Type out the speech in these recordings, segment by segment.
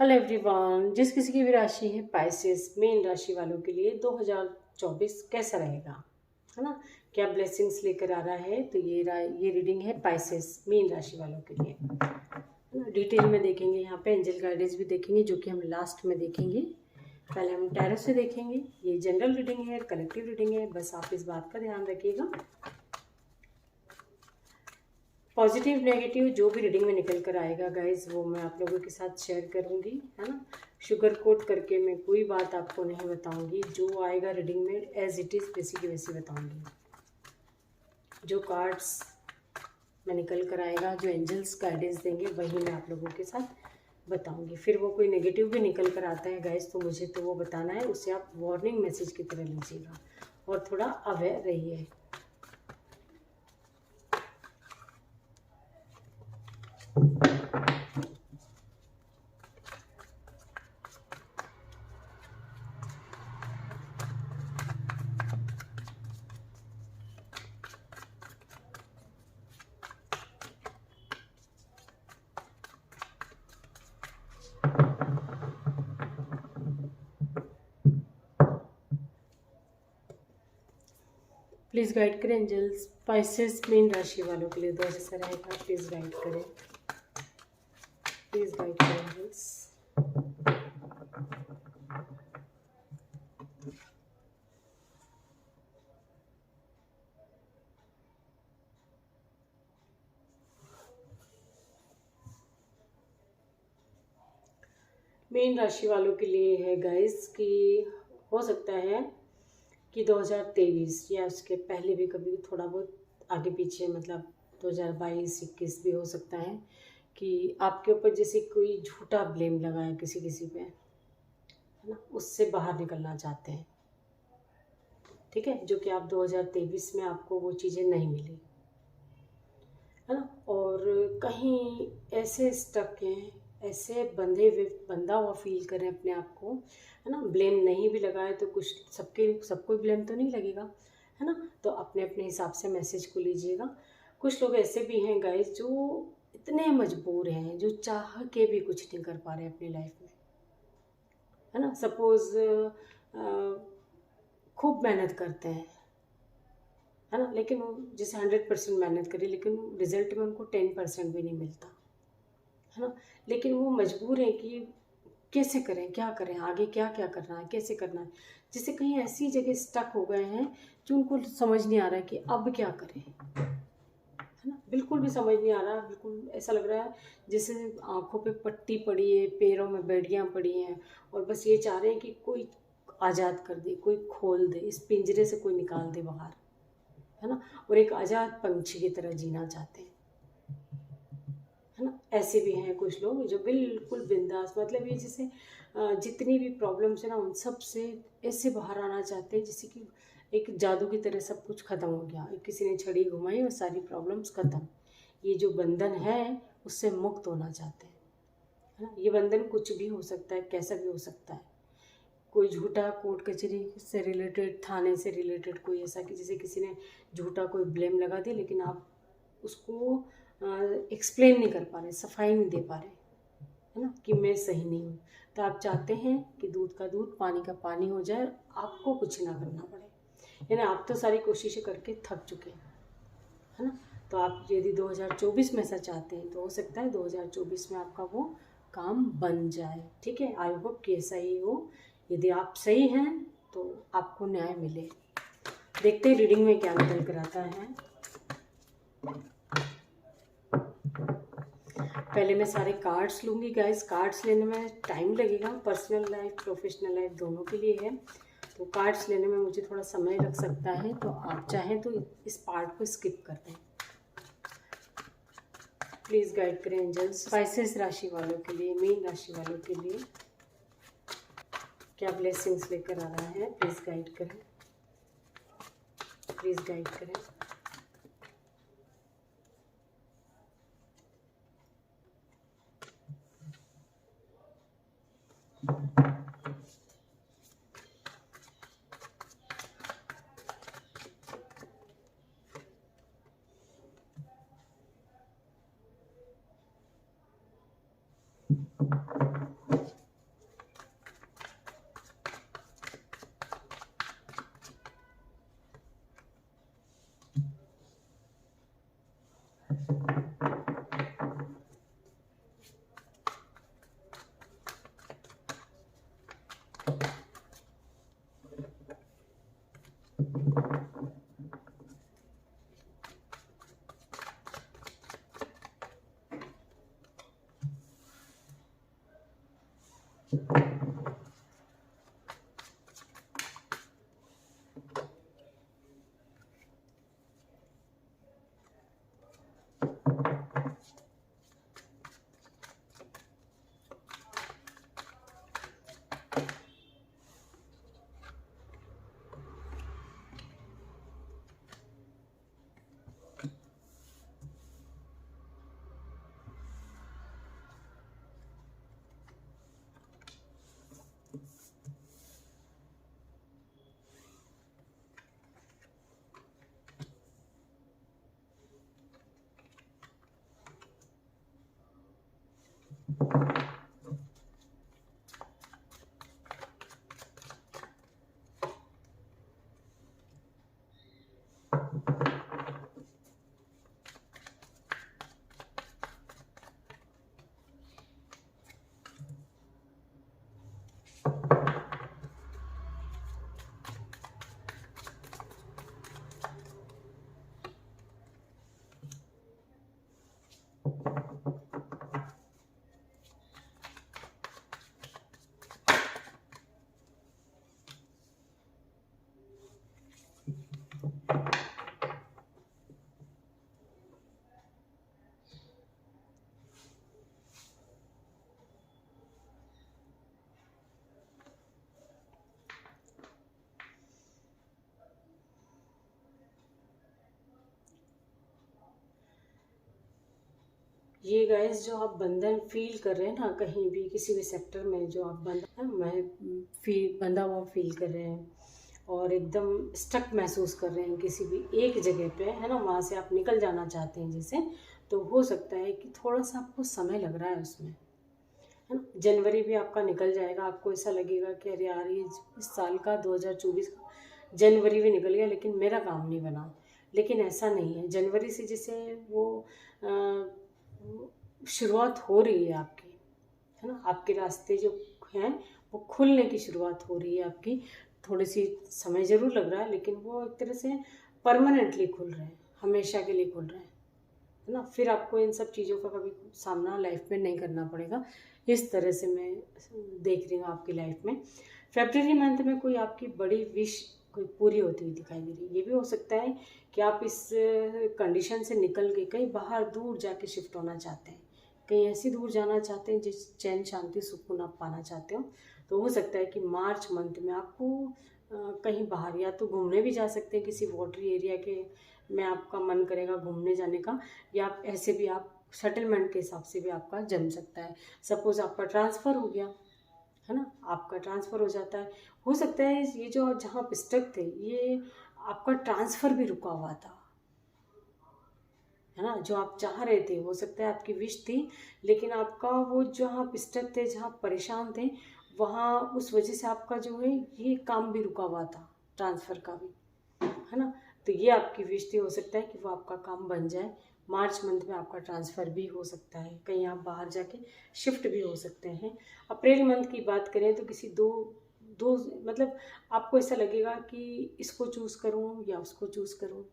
Hello everyone, जिस किसी की भी राशि है पाइसेस, मीन राशि वालों के लिए 2024 कैसा रहेगा, है ना। क्या ब्लेसिंग्स लेकर आ रहा है, तो ये रीडिंग है पाइसेस मीन राशि वालों के लिए, है ना। डिटेल में देखेंगे, यहाँ पे एंजल गाइडेंस भी देखेंगे जो कि हम लास्ट में देखेंगे। पहले हम टैरो से देखेंगे। ये जनरल रीडिंग है, कलेक्टिव रीडिंग है, बस आप इस बात का ध्यान रखिएगा। पॉजिटिव नेगेटिव जो भी रीडिंग में निकल कर आएगा गाइज, वो मैं आप लोगों के साथ शेयर करूंगी, है ना। शुगर कोट करके मैं कोई बात आपको नहीं बताऊंगी। जो आएगा रीडिंग में एज इट इज़ वैसी की वैसी बताऊंगी। जो कार्ड्स में निकल कर आएगा, जो एंजल्स गाइडेंस देंगे, वही मैं आप लोगों के साथ बताऊंगी। फिर वो कोई नेगेटिव भी निकल कर आता है गाइज, तो मुझे तो वो बताना है, उसे आप वार्निंग मैसेज की तरह लीजिएगा और थोड़ा अवेयर रहिए। प्लीज़ गाइड करें एंजल्स, स्पाइसेस मीन राशि वालों के लिए 2 ऐसा रहेगा। प्लीज़ गाइड करें, प्लीज़ गाइड करें एंजल्स। मीन राशि वालों के लिए है गाइस कि हो सकता है कि 2023 या उसके पहले भी कभी थोड़ा बहुत आगे पीछे, मतलब 2022-21 भी हो सकता है कि आपके ऊपर जैसे कोई झूठा ब्लेम लगा है किसी पे, है ना, उससे बाहर निकलना चाहते हैं। ठीक है, जो कि आप 2023 में आपको वो चीज़ें नहीं मिली, है ना। और कहीं ऐसे स्टक हैं, ऐसे बंधा हुआ फील करें अपने आप को, है ना। ब्लेम नहीं भी लगाए तो कुछ सबको ब्लेम तो नहीं लगेगा, है ना। तो अपने अपने हिसाब से मैसेज को लीजिएगा। कुछ लोग ऐसे भी हैं गाइस जो इतने मजबूर हैं, जो चाह के भी कुछ नहीं कर पा रहे अपनी लाइफ में, है ना। सपोज खूब मेहनत करते हैं, है ना, लेकिन वो जैसे 100% मेहनत करी, लेकिन रिजल्ट में उनको 10% भी नहीं मिलता, है ना। लेकिन वो मजबूर हैं कि कैसे करें, क्या करें, आगे क्या क्या करना है, कैसे करना है। जैसे कहीं ऐसी जगह स्टक हो गए हैं जो उनको समझ नहीं आ रहा है कि अब क्या करें, है ना। बिल्कुल भी समझ नहीं आ रहा, बिल्कुल ऐसा लग रहा है जैसे आंखों पे पट्टी पड़ी है, पैरों में बेड़ियाँ पड़ी हैं, और बस ये चाह रहे हैं कि कोई आज़ाद कर दे, कोई खोल दे, इस पिंजरे से कोई निकाल दे बाहर, है ना। और एक आज़ाद पंछी की तरह जीना चाहते हैं, है ना। ऐसे भी हैं कुछ लोग जो बिल्कुल बिंदास, मतलब ये जैसे जितनी भी प्रॉब्लम्स है ना, उन सब से ऐसे बाहर आना चाहते हैं जैसे कि एक जादू की तरह सब कुछ ख़त्म हो गया, किसी ने छड़ी घुमाई और सारी प्रॉब्लम्स ख़त्म। ये जो बंधन है उससे मुक्त होना चाहते हैं, है ना। ये बंधन कुछ भी हो सकता है, कैसा भी हो सकता है। कोई झूठा कोर्ट कचहरी से रिलेटेड, थाने से रिलेटेड कोई ऐसा कि जैसे किसी ने झूठा कोई ब्लेम लगा दिया, लेकिन आप उसको एक्सप्लेन नहीं कर पा रहे, सफाई नहीं दे पा रहे, है ना, कि मैं सही नहीं हूँ। तो आप चाहते हैं कि दूध का दूध, पानी का पानी हो जाए, आपको कुछ ना करना पड़े, यानी आप तो सारी कोशिशें करके थक चुके हैं, है ना। तो आप यदि 2024 में ऐसा चाहते हैं तो हो सकता है 2024 में आपका वो काम बन जाए। ठीक है, आई होप कि ऐसा ही हो। यदि आप सही हैं तो आपको न्याय मिले। देखते हैं रीडिंग में क्या निकल कर आता है। पहले मैं सारे कार्ड्स लूँगी गाइस। कार्ड्स लेने में टाइम लगेगा, पर्सनल लाइफ प्रोफेशनल लाइफ दोनों के लिए है, तो कार्ड्स लेने में मुझे थोड़ा समय लग सकता है। तो आप चाहें तो इस पार्ट को स्किप कर दें। प्लीज़ गाइड करें एंजल्स, स्पाइसेस राशि वालों के लिए, मीन राशि वालों के लिए क्या ब्लेसिंग्स लेकर आ रहा है। प्लीज़ गाइड करें, प्लीज़ गाइड करें। ये गाइस जो आप बंधन फील कर रहे हैं ना, कहीं भी किसी भी सेक्टर में जो आप बंधा हुआ फील कर रहे हैं और एकदम स्टक महसूस कर रहे हैं किसी भी एक जगह पे, है ना, वहाँ से आप निकल जाना चाहते हैं जैसे, तो हो सकता है कि थोड़ा सा आपको समय लग रहा है उसमें, है ना। जनवरी भी आपका निकल जाएगा, आपको ऐसा लगेगा कि अरे यार ये इस साल का 2024 का जनवरी भी निकल गया लेकिन मेरा काम नहीं बना। लेकिन ऐसा नहीं है, जनवरी से जैसे वो शुरुआत हो रही है आपकी, है ना, आपके रास्ते जो हैं वो खुलने की शुरुआत हो रही है आपकी। थोड़ी सी समय ज़रूर लग रहा है लेकिन वो एक तरह से परमानेंटली खुल रहे हैं, हमेशा के लिए खुल रहे हैं, है ना। फिर आपको इन सब चीज़ों का कभी सामना लाइफ में नहीं करना पड़ेगा। इस तरह से मैं देख रही हूँ आपकी लाइफ में। फरवरी मंथ में कोई आपकी बड़ी विश कोई पूरी होती हुई दिखाई दे रही है। ये भी हो सकता है कि आप इस कंडीशन से निकल के कहीं बाहर दूर जाके शिफ्ट होना चाहते हैं, कहीं ऐसी दूर जाना चाहते हैं जिस चैन शांति सुकून आप पाना चाहते हो। तो हो सकता है कि मार्च मंथ में आपको कहीं बाहर या तो घूमने भी जा सकते हैं, किसी वाटरी एरिया के में आपका मन करेगा घूमने जाने का, या आप ऐसे भी आप सेटलमेंट के हिसाब से भी आपका जम सकता है। सपोज़ आपका ट्रांसफ़र हो गया, है ना, आपका ट्रांसफ़र हो जाता है। हो सकता है ये जो जहाँ आप स्टक थे ये आपका ट्रांसफ़र भी रुका हुआ था, है ना, जो आप चाह रहे थे, हो सकता है आपकी विश थी लेकिन आपका वो जहाँ आप स्टक थे, जहाँ आप परेशान थे, वहाँ उस वजह से आपका जो है ये काम भी रुका हुआ था, ट्रांसफ़र का भी, है ना। तो ये आपकी विश थी, हो सकता है कि वो आपका काम बन जाए। मार्च मंथ में आपका ट्रांसफ़र भी हो सकता है, कहीं आप बाहर जाके शिफ्ट भी हो सकते हैं। अप्रैल मंथ की बात करें तो किसी दो दो मतलब आपको ऐसा लगेगा कि इसको चूज़ करूँ या उसको चूज़ करूँ,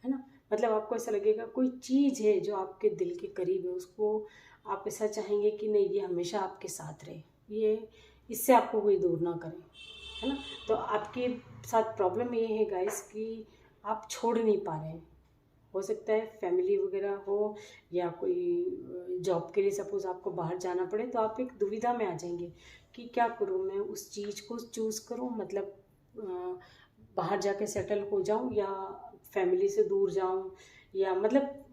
है ना। मतलब आपको ऐसा लगेगा कोई चीज़ है जो आपके दिल के करीब है, उसको आप ऐसा चाहेंगे कि नहीं ये हमेशा आपके साथ रहे, ये इससे आपको कोई दूर ना करे, है ना। तो आपके साथ प्रॉब्लम ये है गाइस कि आप छोड़ नहीं पा रहे हैं। हो सकता है फैमिली वगैरह हो या कोई जॉब के लिए सपोज़ आपको बाहर जाना पड़े, तो आप एक दुविधा में आ जाएंगे कि क्या करूँ, मैं उस चीज़ को चूज़ करूँ, मतलब बाहर जाके सेटल हो जाऊँ या फैमिली से दूर जाऊँ, या मतलब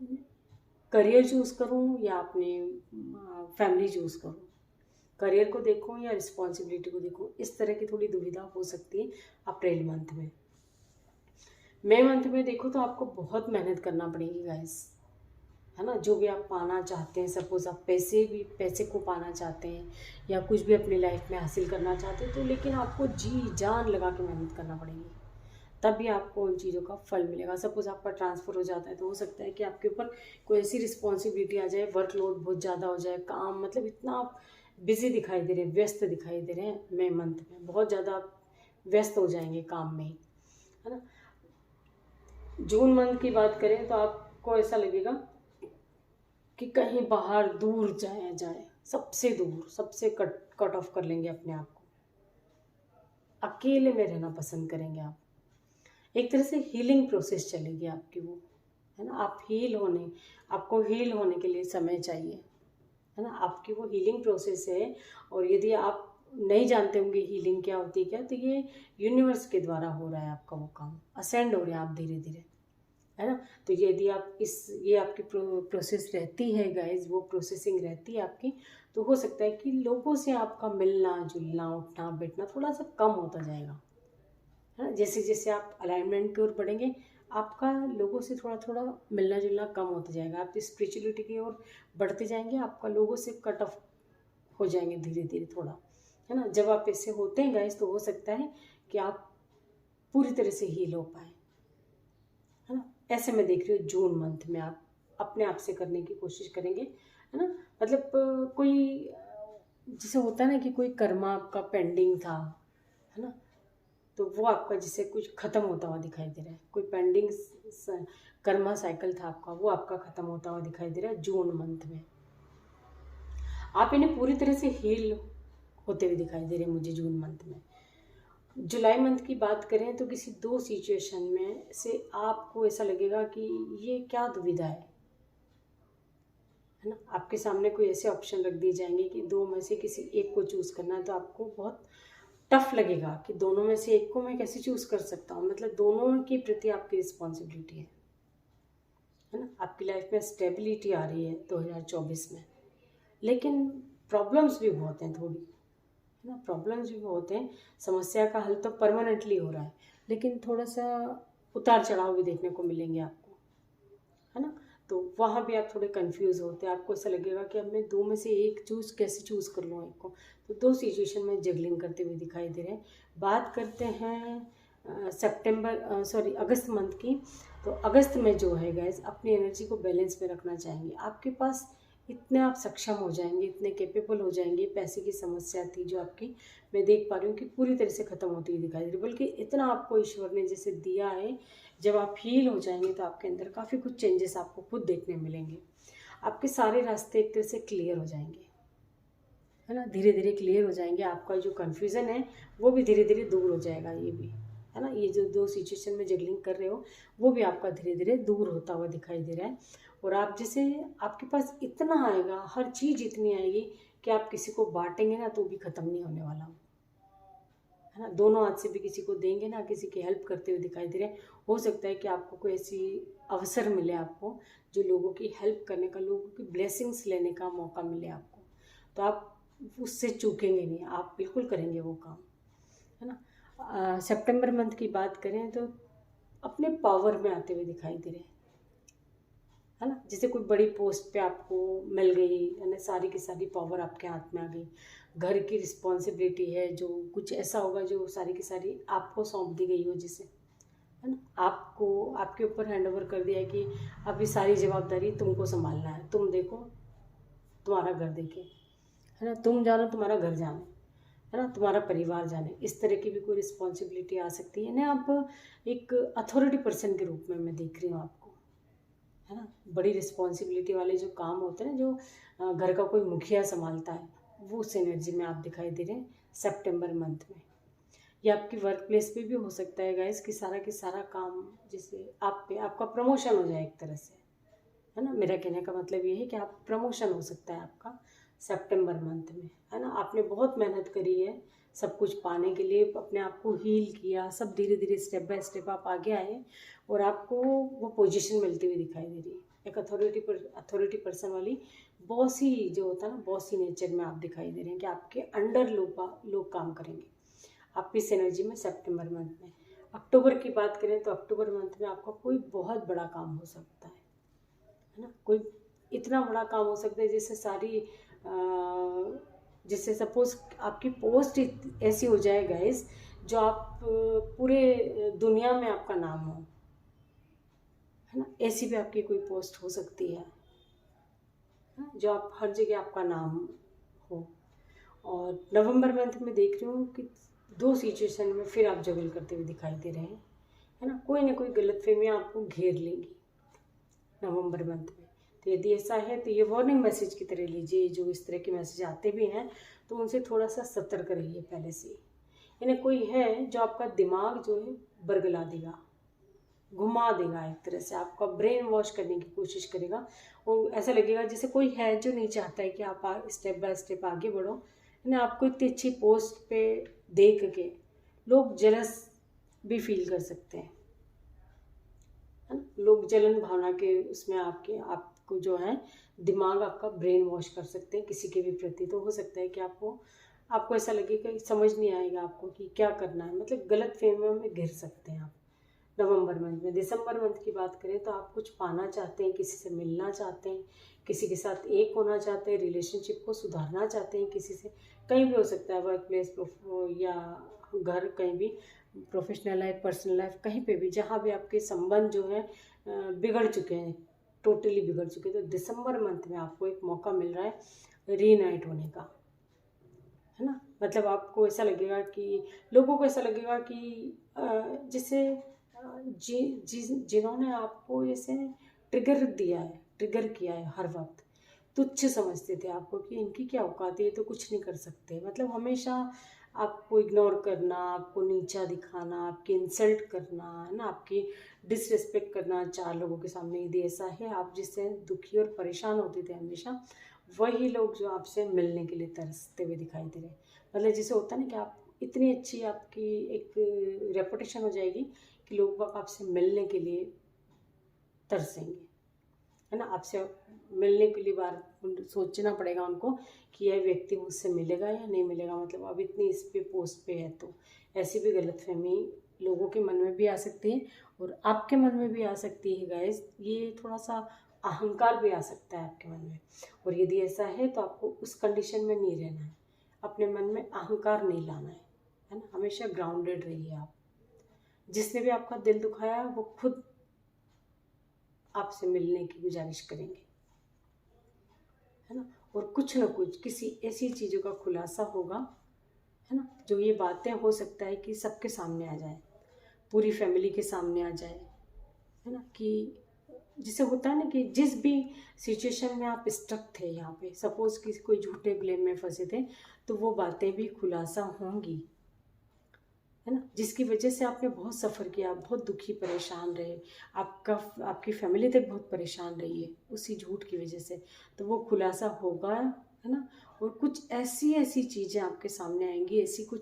करियर चूज़ करूँ या अपने फैमिली चूज़ करूँ, करियर को देखूँ या रिस्पॉन्सिबिलिटी को देखूँ। इस तरह की थोड़ी दुविधा हो सकती है अप्रैल मंथ में। मई मंथ में देखो तो आपको बहुत मेहनत करना पड़ेगी गाइस, है ना। जो भी आप पाना चाहते हैं, सपोज़ आप पैसे को पाना चाहते हैं या कुछ भी अपनी लाइफ में हासिल करना चाहते हैं, तो लेकिन आपको जी जान लगा के मेहनत करना पड़ेगी। तभी आपको उन चीज़ों का फल मिलेगा। सपोज़ आपका ट्रांसफ़र हो जाता है तो हो सकता है कि आपके ऊपर कोई ऐसी रिस्पॉन्सिबिलिटी आ जाए, वर्कलोड बहुत ज़्यादा हो जाए, काम मतलब इतना आप बिज़ी दिखाई दे रहे हैं, व्यस्त दिखाई दे रहे हैं मई मंथ में, बहुत ज़्यादा आप व्यस्त हो जाएंगे काम में ही, है ना। जून मंथ की बात करें तो आपको ऐसा लगेगा कि कहीं बाहर दूर जाया जाए, सबसे दूर, सबसे कट ऑफ कर लेंगे अपने आप को, अकेले में रहना पसंद करेंगे आप। एक तरह से हीलिंग प्रोसेस चलेगी आपकी वो, है ना। आपको हील होने के लिए समय चाहिए, है ना। आपकी वो हीलिंग प्रोसेस है। और यदि आप नहीं जानते होंगे हीलिंग क्या होती है क्या, तो ये यूनिवर्स के द्वारा हो रहा है आपका वो काम, असेंड हो रहे हैं आप धीरे धीरे, है ना। तो यदि आप ये आपकी प्रोसेस रहती है गाइज, वो प्रोसेसिंग रहती है आपकी, तो हो सकता है कि लोगों से आपका मिलना जुलना, उठना बैठना थोड़ा सा कम होता जाएगा, है ना। जैसे जैसे आप अलाइनमेंट की ओर बढ़ेंगे, आपका लोगों से थोड़ा थोड़ा मिलना जुलना कम होता जाएगा, आप स्पिरिचुअलिटी की ओर बढ़ते जाएंगे, आपका लोगों से कट ऑफ हो जाएंगे धीरे धीरे थोड़ा, है ना। जब आप ऐसे होते हैं गाइस, तो हो सकता है कि आप पूरी तरह से हील हो पाए, है ना। ऐसे मैं देख रही हूँ जून मंथ में आप अपने आप से करने की कोशिश करेंगे, है ना। मतलब कोई जैसे होता है ना कि कोई कर्मा आपका पेंडिंग था, है ना, तो वो आपका जिससे कुछ ख़त्म होता हुआ दिखाई दे रहा है, कोई पेंडिंग कर्मा साइकिल था आपका, वो आपका ख़त्म होता हुआ दिखाई दे रहा है जून मंथ में। आप इन्हें पूरी तरह से हील होते हुए दिखाई दे रहे हैं मुझे जून मंथ में। जुलाई मंथ की बात करें तो किसी दो सिचुएशन में से आपको ऐसा लगेगा कि ये क्या दुविधा है ना। आपके सामने कोई ऐसे ऑप्शन रख दिए जाएंगे कि दो में से किसी एक को चूज़ करना है, तो आपको बहुत टफ लगेगा कि दोनों में से एक को मैं कैसे चूज़ कर सकता हूँ। मतलब दोनों के प्रति आपकी रिस्पॉन्सिबिलिटी है ना। आपकी लाइफ में स्टेबिलिटी आ रही है 2024 में, लेकिन प्रॉब्लम्स भी बहुत हैं थोड़ी, है ना। प्रॉब्लम्स भी बहुत हैं, समस्या का हल तो परमानेंटली हो रहा है, लेकिन थोड़ा सा उतार चढ़ाव भी देखने को मिलेंगे आपको, है ना। तो वहाँ भी आप थोड़े कंफ्यूज होते हैं, आपको ऐसा लगेगा कि अब मैं दो में से एक कैसे चूज़ कर लूँ एक को। तो दो सिचुएशन में जगलिंग करते हुए दिखाई दे रहे हैं। बात करते हैं अगस्त मंथ की। तो अगस्त में जो है गैस, अपनी एनर्जी को बैलेंस में रखना चाहेंगे। आपके पास इतने आप सक्षम हो जाएंगे, इतने कैपेबल हो जाएंगे। पैसे की समस्या थी जो आपकी, मैं देख पा रही हूँ कि पूरी तरह से ख़त्म होती हुई दिखाई दे रही है, बल्कि इतना आपको ईश्वर ने जैसे दिया है। जब आप हील हो जाएंगे तो आपके अंदर काफ़ी कुछ चेंजेस आपको खुद देखने मिलेंगे। आपके सारे रास्ते एक तरह से क्लियर हो जाएंगे, है ना। धीरे धीरे क्लियर हो जाएंगे। आपका जो कन्फ्यूज़न है वो भी धीरे धीरे दूर हो जाएगा, ये भी, है ना। ये जो दो सिचुएशन में जगलिंग कर रहे हो, वो भी आपका धीरे धीरे दूर होता हुआ दिखाई दे रहा है। और आप जैसे आपके पास इतना आएगा, हर चीज़ इतनी आएगी कि आप किसी को बांटेंगे ना तो भी ख़त्म नहीं होने वाला, है ना। दोनों हाथ से भी किसी को देंगे ना, किसी की हेल्प करते हुए दिखाई दे रहे हैं। हो सकता है कि आपको कोई ऐसी अवसर मिले आपको, जो लोगों की हेल्प करने का, लोगों की ब्लेसिंग्स लेने का मौका मिले आपको, तो आप उससे चूकेंगे नहीं, आप बिल्कुल करेंगे वो काम, है ना। सितंबर मंथ की बात करें तो अपने पावर में आते हुए दिखाई दे रहे हैं, है ना। जैसे कोई बड़ी पोस्ट पे आपको मिल गई, है ना, सारी की सारी पावर आपके हाथ में आ गई। घर की रिस्पॉन्सिबिलिटी है, जो कुछ ऐसा होगा जो सारी की सारी आपको सौंप दी गई हो, जिसे, है ना, आपको आपके ऊपर हैंड ओवर कर दिया है कि अब ये सारी जवाबदारी तुमको संभालना है, तुम देखो, तुम्हारा घर देखे, है ना, तुम जानो, तुम्हारा घर जाने, है ना, तुम्हारा परिवार जाने। इस तरह की भी कोई रिस्पॉन्सिबिलिटी आ सकती है ना। आप एक अथॉरिटी पर्सन के रूप में मैं देख रही हूँ आपको, है ना। बड़ी रिस्पॉन्सिबिलिटी वाले जो काम होते हैं ना, जो घर का कोई मुखिया संभालता है, वो उस एनर्जी में आप दिखाई दे रहे हैं सितंबर मंथ में। ये आपकी वर्क प्लेस पे भी हो सकता है गाइस कि सारा काम जैसे आप पे आपका प्रमोशन हो जाए एक तरह से, है ना। मेरा कहने का मतलब ये है कि आप प्रमोशन हो सकता है आपका सितंबर मंथ में, है ना। आपने बहुत मेहनत करी है सब कुछ पाने के लिए, अपने आप को हील किया, सब धीरे धीरे स्टेप बाय स्टेप आप आगे आए, और आपको वो पोजीशन मिलती हुई दिखाई दे रही है। एक अथॉरिटी पर्सन वाली बॉसी जो होता है ना, बॉसी नेचर में आप दिखाई दे रहे हैं कि आपके अंडर लोग काम करेंगे आप इस एनर्जी में सितंबर मंथ में। अक्टूबर की बात करें तो अक्टूबर मंथ में आपका कोई बहुत बड़ा काम हो सकता है ना। कोई इतना बड़ा काम हो सकता है जैसे सपोज आपकी पोस्ट ऐसी हो जाए गाइस, जो आप पूरे दुनिया में आपका नाम हो, है ना, ऐसी भी आपकी कोई पोस्ट हो सकती है जो आप हर जगह आपका नाम हो। और नवंबर मंथ में देख रही हूँ कि 2 सिचुएशन में फिर आप जगल करते हुए दिखाई दे रहे हैं, है ना, कोई ना कोई गलतफहमियाँ आपको घेर लेंगी नवंबर मंथ में। तो यदि ऐसा है तो ये वार्निंग मैसेज की तरह लीजिए। जो इस तरह के मैसेज आते भी हैं तो उनसे थोड़ा सा सतर्क रहिए पहले से। यानी कोई है जो आपका दिमाग जो है बरगला देगा, घुमा देगा, एक तरह से आपका ब्रेन वॉश करने की कोशिश करेगा। और ऐसा लगेगा जैसे कोई है जो नहीं चाहता है कि आप स्टेप बाय स्टेप आगे बढ़ो, है ना। आपको इतनी अच्छी पोस्ट पे देख के लोग जेलस भी फील कर सकते हैं, है ना। लोग जलन भावना के उसमें आपको जो है दिमाग आपका ब्रेन वॉश कर सकते हैं किसी के भी प्रति। तो हो सकता है कि आपको ऐसा लगेगा कि समझ नहीं आएगा आपको कि क्या करना है, मतलब गलत फहमियों में घिर सकते हैं आप नवंबर मंथ में। दिसंबर मंथ की बात करें तो आप कुछ पाना चाहते हैं, किसी से मिलना चाहते हैं, किसी के साथ एक होना चाहते हैं, रिलेशनशिप को सुधारना चाहते हैं किसी से, कहीं भी हो सकता है, वर्क प्लेस या घर, कहीं भी, प्रोफेशनल लाइफ, पर्सनल लाइफ, कहीं पे भी, जहाँ भी आपके संबंध जो है बिगड़ चुके हैं, टोटली बिगड़ चुके हैं। तो दिसंबर मंथ में आपको एक मौका मिल रहा है रीनाइट होने का, है ना। मतलब आपको ऐसा लगेगा कि लोगों को ऐसा लगेगा कि जैसे जिन्होंने आपको जैसे ट्रिगर किया है हर वक्त, तुच्छ समझते थे आपको कि इनकी क्या औकात है, ये तो कुछ नहीं कर सकते, मतलब हमेशा आपको इग्नोर करना, आपको नीचा दिखाना, आपकी इंसल्ट करना, है ना, आपकी डिसरिस्पेक्ट करना 4 लोगों के सामने। यदि ऐसा है, आप जिससे दुखी और परेशान होते थे हमेशा, वही लोग जो आपसे मिलने के लिए तरसते हुए दिखाई दे रहे हैं। मतलब जैसे होता है ना कि आप इतनी अच्छी आपकी एक रेपुटेशन हो जाएगी कि लोग आपसे मिलने के लिए तरसेंगे, है ना। आपसे मिलने के लिए बार सोचना पड़ेगा उनको कि यह व्यक्ति मुझसे मिलेगा या नहीं मिलेगा, मतलब अब इतनी इस पे पोस्ट पे है। तो ऐसी भी गलतफहमी लोगों के मन में भी आ सकती है और आपके मन में भी आ सकती है गाइस। ये थोड़ा सा अहंकार भी आ सकता है आपके मन में, और यदि ऐसा है तो आपको उस कंडीशन में नहीं रहना है, अपने मन में अहंकार नहीं लाना है ना। हमेशा ग्राउंडेड रहिए आप। जिसने भी आपका दिल दुखाया वो खुद आपसे मिलने की गुजारिश करेंगे, है ना। और कुछ ना कुछ किसी ऐसी चीज़ों का खुलासा होगा, है ना, जो ये बातें हो सकता है कि सबके सामने आ जाए, पूरी फैमिली के सामने आ जाए, है ना। कि जिसे होता है ना कि जिस भी सिचुएशन में आप स्टक थे, यहाँ पे सपोज किसी कोई झूठे ब्लेम में फंसे थे, तो वो बातें भी खुलासा होंगी, है ना। जिसकी वजह से आपने बहुत सफ़र किया, बहुत दुखी परेशान रहे, आपकी फैमिली तक बहुत परेशान रही है उसी झूठ की वजह से, तो वो खुलासा होगा, है ना। और कुछ ऐसी ऐसी चीज़ें आपके सामने आएंगी, ऐसी कुछ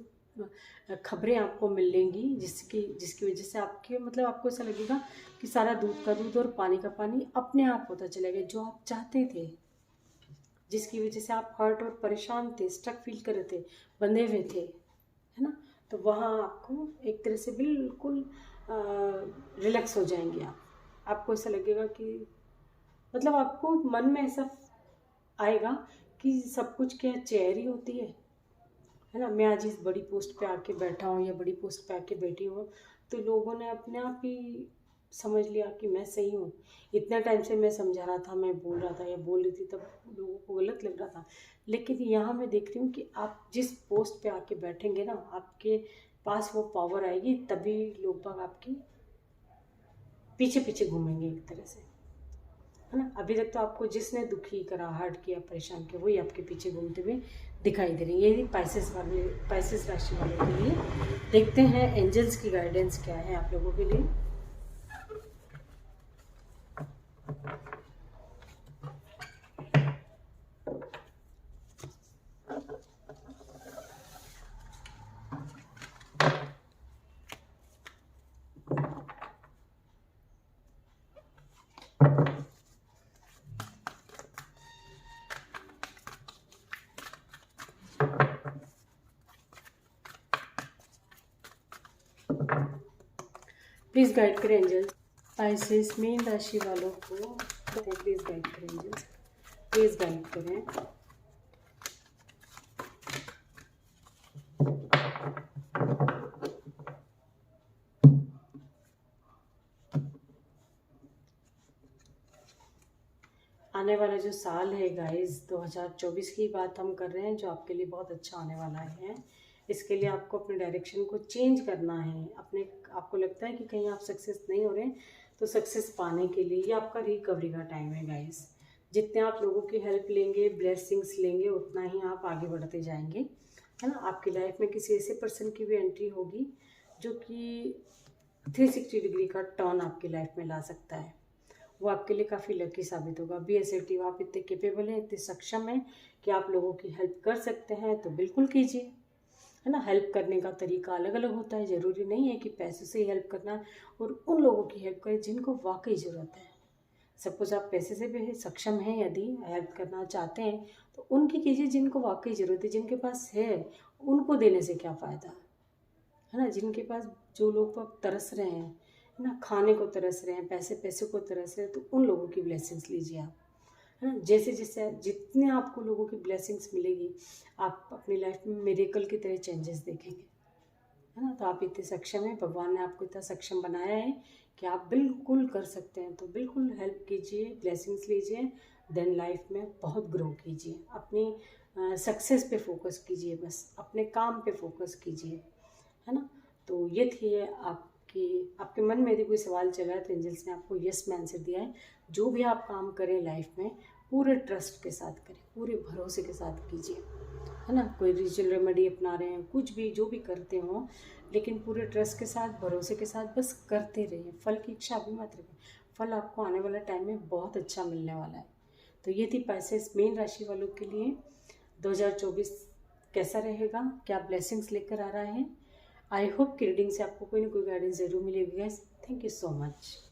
खबरें आपको मिलेंगी जिसकी वजह से आपके मतलब आपको ऐसा लगेगा कि सारा दूध का दूध और पानी का पानी अपने आप होता चलेगा, जो आप चाहते थे, जिसकी वजह से आप हर्ट और परेशान थे, स्टक फील कर रहे थे, बंधे हुए थे, है ना। तो वहाँ आपको एक तरह से बिल्कुल रिलैक्स हो जाएंगे आपको ऐसा लगेगा कि मतलब आपको मन में ऐसा आएगा कि सब कुछ क्या चेयर ही होती है ना। मैं आज इस बड़ी पोस्ट पे आके बैठा हूँ या बड़ी पोस्ट पे आके बैठी हूँ, तो लोगों ने अपने आप ही समझ लिया कि मैं सही हूँ। इतना टाइम से मैं समझा रहा था, मैं बोल रहा था या बोल रही थी, तब लोगों को गलत लग रहा था, लेकिन यहाँ मैं देख रही हूँ कि आप जिस पोस्ट पे आके बैठेंगे ना, आपके पास वो पावर आएगी, तभी लोग बाग आपकी पीछे पीछे घूमेंगे एक तरह से, है ना। अभी तक तो आपको जिसने दुखी करा, हर्ट किया, परेशान किया, वही आपके पीछे घूमते हुए दिखाई दे रही है। ये पाइसेस राशि वालों के लिए देखते हैं एंजल्स की गाइडेंस क्या है आप लोगों के लिए। प्लीज़ गाइड करें एंजल्स पाइसेस मीन राशि वालों को, प्लीज़ गाइड करें एंजल्स, प्लीज़ गाइड करें। वाला जो साल है गाइस 2024 की बात हम कर रहे हैं, जो आपके लिए बहुत अच्छा आने वाला है। इसके लिए आपको अपने डायरेक्शन को चेंज करना है। आपको लगता है कि कहीं आप सक्सेस नहीं हो रहे हैं, तो सक्सेस पाने के लिए ये आपका रिकवरी का टाइम है गाइस। जितने आप लोगों की हेल्प लेंगे, ब्लेसिंग्स लेंगे, उतना ही आप आगे बढ़ते जाएंगे, है ना। आपकी लाइफ में किसी ऐसे पर्सन की भी एंट्री होगी जो कि 360 डिग्री का टर्न आपकी लाइफ में ला सकता है। वो आपके लिए काफ़ी लकी साबित होगा। बी असर्टिव, आप इतने केपेबल हैं, इतने सक्षम हैं कि आप लोगों की हेल्प कर सकते हैं, तो बिल्कुल कीजिए, है ना। हेल्प करने का तरीका अलग अलग होता है, ज़रूरी नहीं है कि पैसों से ही हेल्प करना है। और उन लोगों की हेल्प करें जिनको वाकई ज़रूरत है। सपोज आप पैसे से भी सक्षम हैं, यदि हेल्प करना चाहते हैं तो उनकी कीजिए जिनको वाकई ज़रूरत है। जिनके पास है उनको देने से क्या फ़ायदा, है ना। जिनके पास, जो लोग अब तरस रहे हैं, है ना, खाने को तरस रहे हैं, पैसे को तरस रहे हैं, तो उन लोगों की ब्लेसिंग्स लीजिए आप, है ना। जैसे जैसे जितने आपको लोगों की ब्लेसिंग्स मिलेगी, आप अपनी लाइफ में मिरेकल की तरह चेंजेस देखेंगे, है ना। तो आप इतने सक्षम हैं, भगवान ने आपको इतना सक्षम बनाया है कि आप बिल्कुल कर सकते हैं। तो बिल्कुल हेल्प कीजिए, ब्लेसिंग्स लीजिए, देन लाइफ में बहुत ग्रो कीजिए। अपनी सक्सेस पे फोकस कीजिए, बस अपने काम पे फोकस कीजिए, है ना। तो ये थी आपके मन में यदि कोई सवाल चला है तो एंजल्स ने आपको यस में आंसर दिया है। जो भी आप काम करें लाइफ में, पूरे ट्रस्ट के साथ करें, पूरे भरोसे के साथ कीजिए, है ना। कोई डिजिटल रेमेडी अपना रहे हैं, कुछ भी जो भी करते हो, लेकिन पूरे ट्रस्ट के साथ, भरोसे के साथ बस करते रहिए। फल की इच्छा अभी मत रखें, फल आपको आने वाला टाइम में बहुत अच्छा मिलने वाला है। तो ये थी पाइसेस मीन राशि वालों के लिए 2024 कैसा रहेगा, क्या ब्लेसिंग्स लेकर आ रहा है। आई होप कि रीडिंग से आपको कोई ना कोई गाइडेंस ज़रूर मिलेगी guys. Thank you so much.